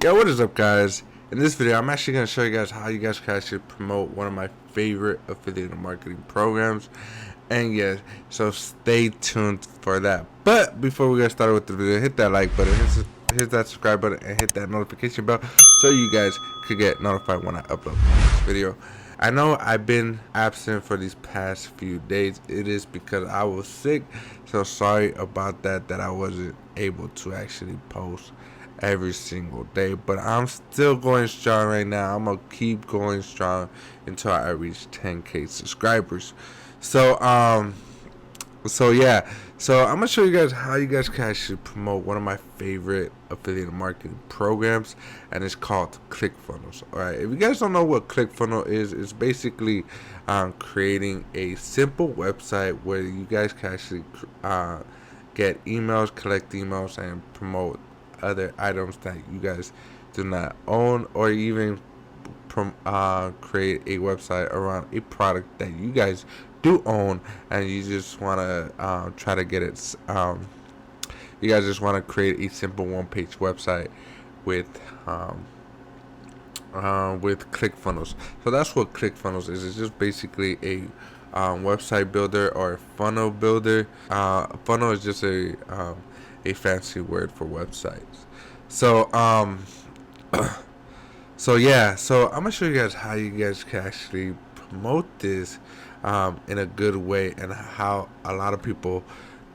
Yo, what is up, guys? In this video, I'm actually going to show you guys how you guys can actually promote one of my favorite affiliate marketing programs. And yes, so stay tuned for that. But before we get started with the video, hit that like button, hit that subscribe button, and hit that notification bell so you guys could get notified when I upload this video. I know I've been absent for these past few days. It is because I was sick, so sorry about that I wasn't able to actually post every single day, but I'm still going strong right now. I'm gonna keep going strong until I reach 10k subscribers. So yeah, so I'm gonna show you guys how you guys can actually promote one of my favorite affiliate marketing programs, and it's called Clickfunnels. All right, if you guys don't know what Clickfunnel is, it's basically creating a simple website where you guys can actually get emails, collect emails, and promote other items that you guys do not own, or even create a website around a product that you guys do own, and you just want to try to get it. You guys just want to create a simple one-page website with ClickFunnels. So that's what ClickFunnels is. It's just basically a website builder or a funnel builder. Funnel is just a fancy word for websites. So so yeah, so I'm gonna show you guys how you guys can actually promote this in a good way, and how a lot of people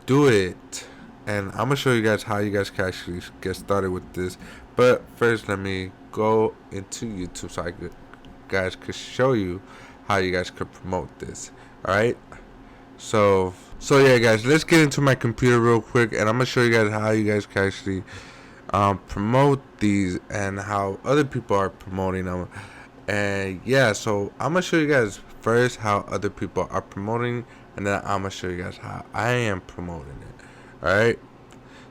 do it. And I'm gonna show you guys how you guys can actually get started with this. But first, let me go into YouTube so guys could show you how you guys could promote this. All right. So yeah, guys, let's get into my computer real quick, and I'm gonna show you guys how you guys can actually promote these and how other people are promoting them. And yeah, so I'm gonna show you guys first how other people are promoting, and then I'm gonna show you guys how I am promoting it. All right.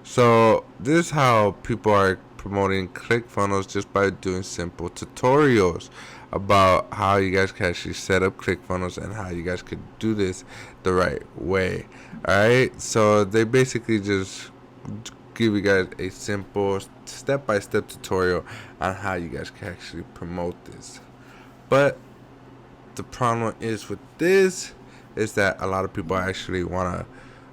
So this is how people are promoting ClickFunnels, just by doing simple tutorials about how you guys can actually set up ClickFunnels and how you guys could do this the right way. Alright, so they basically just give you guys a simple step-by-step tutorial on how you guys can actually promote this. But the problem is with this is that a lot of people actually want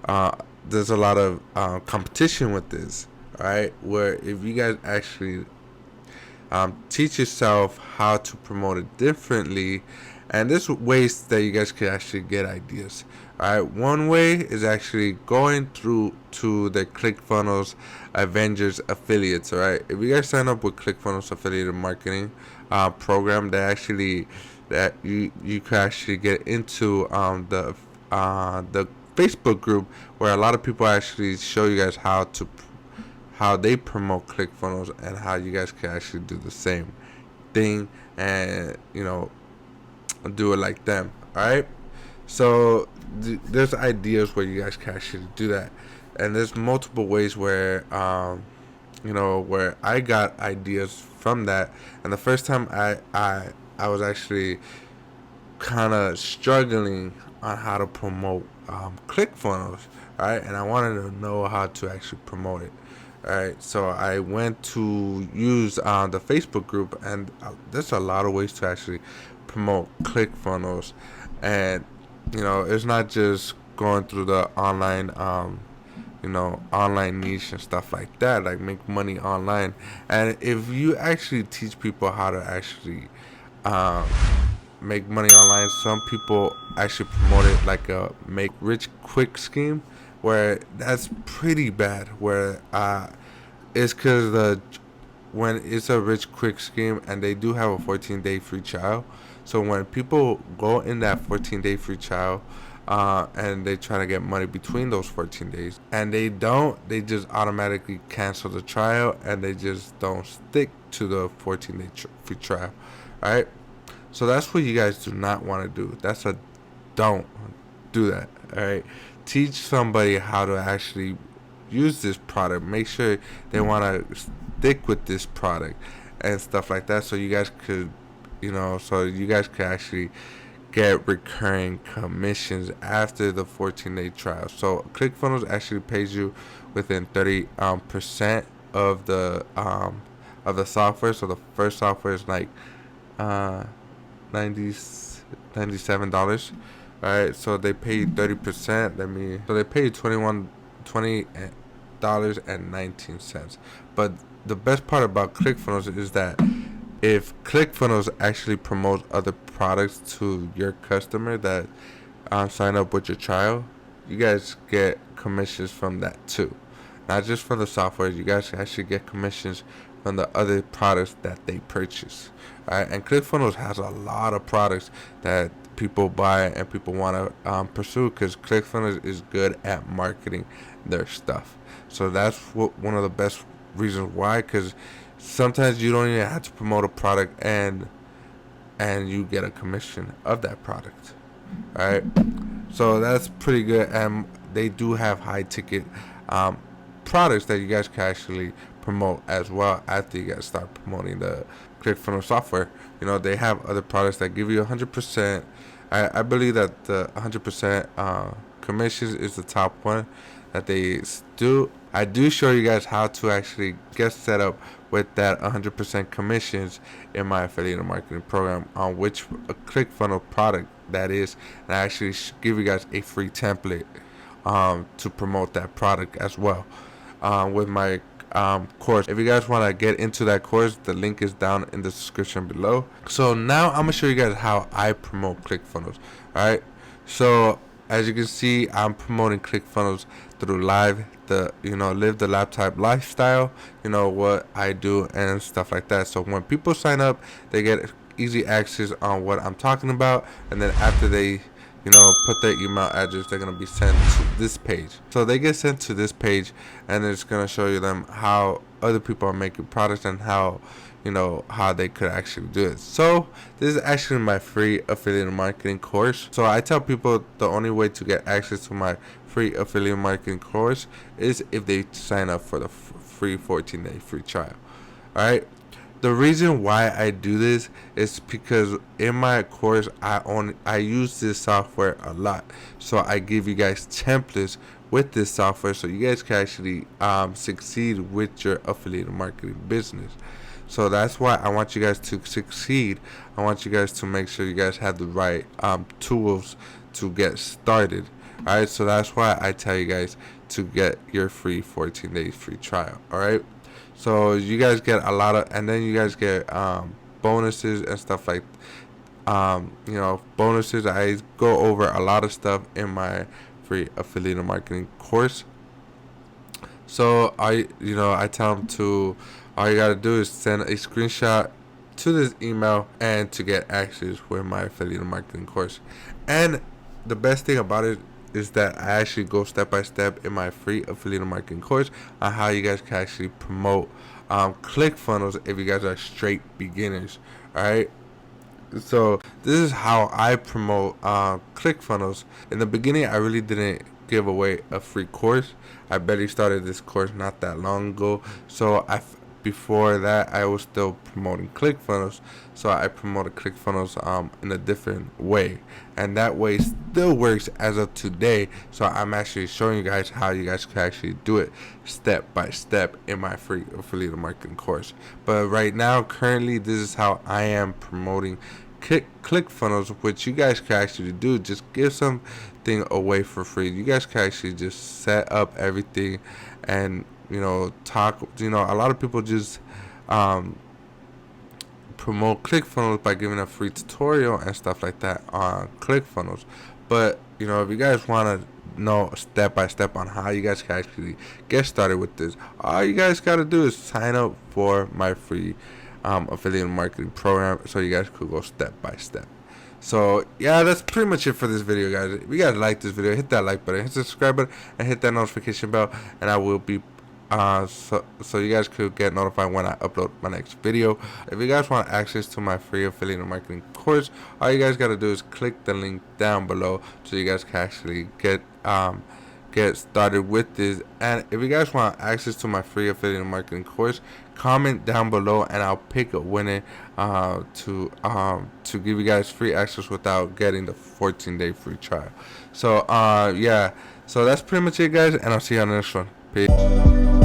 to there's a lot of competition with this. All right, where if you guys actually teach yourself how to promote it differently, and there's ways that you guys can actually get ideas. All right, one way is actually going through to the ClickFunnels Avengers affiliates. All right, if you guys sign up with ClickFunnels affiliate marketing program, that you can actually get into the Facebook group, where a lot of people actually show you guys how they promote ClickFunnels, and how you guys can actually do the same thing, and do it like them. All right. So there's ideas where you guys can actually do that, and there's multiple ways where where I got ideas from that. And the first time I was actually kind of struggling on how to promote ClickFunnels, right? And I wanted to know how to actually promote it. All right, so I went to use the Facebook group, and there's a lot of ways to actually promote ClickFunnels. And it's not just going through the online online niche and stuff like that, like make money online. And if you actually teach people how to actually um, make money online, some people actually promote it like a make rich quick scheme, where that's pretty bad. Where it's because when it's a rich quick scheme, and they do have a 14-day free trial. So when people go in that 14-day free trial, and they try to get money between those 14 days, and they just automatically cancel the trial, and they just don't stick to the 14-day free trial. All right. So that's what you guys do not want to do. Don't do that. All right. Teach somebody how to actually use this product. Make sure they want to stick with this product and stuff like that. So you guys could, actually get recurring commissions after the 14-day trial. So ClickFunnels actually pays you within 30% of of the software. So the first software is like 90 $97. Alright, so they pay 30%. So they pay $20.19. But the best part about Clickfunnels is that if Clickfunnels actually promotes other products to your customer that sign up with your trial, you guys get commissions from that too. Not just from the software, you guys actually get commissions from the other products that they purchase. Alright, and Clickfunnels has a lot of products that people buy and people want to pursue, because Clickfunnels is good at marketing their stuff. So that's one of the best reasons why, because sometimes you don't even have to promote a product and you get a commission of that product. Alright, so that's pretty good, and they do have high ticket products that you guys can actually promote as well after you guys start promoting the ClickFunnels software. You know, they have other products that give you 100%. I believe that the 100% commissions is the top one that they do. I do show you guys how to actually get set up with that 100% commissions in my affiliate marketing program on which a ClickFunnels product that is, and I actually give you guys a free template to promote that product as well with my course. If you guys want to get into that course, the link is down in the description below. So now I'm gonna show you guys how I promote ClickFunnels. Alright, so as you can see, I'm promoting ClickFunnels through live live the laptop lifestyle, what I do and stuff like that. So when people sign up, they get easy access on what I'm talking about, and then after they put their email address, they're going to be sent to this page. So they get sent to this page, and it's going to show you them how other people are making products and how they could actually do it. So this is actually my free affiliate marketing course. So I tell people the only way to get access to my free affiliate marketing course is if they sign up for the free 14-day free trial. All right. The reason why I do this is because in my course I use this software a lot. So I give you guys templates with this software so you guys can actually succeed with your affiliate marketing business. So that's why I want you guys to succeed. I want you guys to make sure you guys have the right tools to get started. Alright, so that's why I tell you guys to get your free 14 days free trial. Alright. So you guys get a lot of, and then you guys get bonuses and stuff like, bonuses. I go over a lot of stuff in my free affiliate marketing course. So I tell them to, all you gotta do is send a screenshot to this email and to get access with my affiliate marketing course. And the best thing about it is that I actually go step by step in my free affiliate marketing course on how you guys can actually promote ClickFunnels if you guys are straight beginners. Alright, so this is how I promote ClickFunnels. In the beginning, I really didn't give away a free course. I barely started this course not that long ago, so before that I was still promoting ClickFunnels. So I promoted ClickFunnels in a different way, and that way still works as of today. So I'm actually showing you guys how you guys can actually do it step by step in my free affiliate marketing course. But right now, currently, this is how I am promoting ClickFunnels, which you guys can actually do. Just give something away for free. You guys can actually just set up everything and talk. A lot of people just promote ClickFunnels by giving a free tutorial and stuff like that on ClickFunnels. But if you guys want to know step by step on how you guys can actually get started with this, all you guys got to do is sign up for my free affiliate marketing program, so you guys could go step by step. So yeah, that's pretty much it for this video, guys. If you guys like this video, hit that like button, hit the subscribe button, and hit that notification bell, and I will be so you guys could get notified when I upload my next video. If you guys want access to my free affiliate marketing course, all you guys got to do is click the link down below so you guys can actually get started with this. And if you guys want access to my free affiliate marketing course, comment down below and I'll pick a winner to give you guys free access without getting the 14-day free trial. So yeah, so that's pretty much it, guys, and I'll see you on the next one. Peace.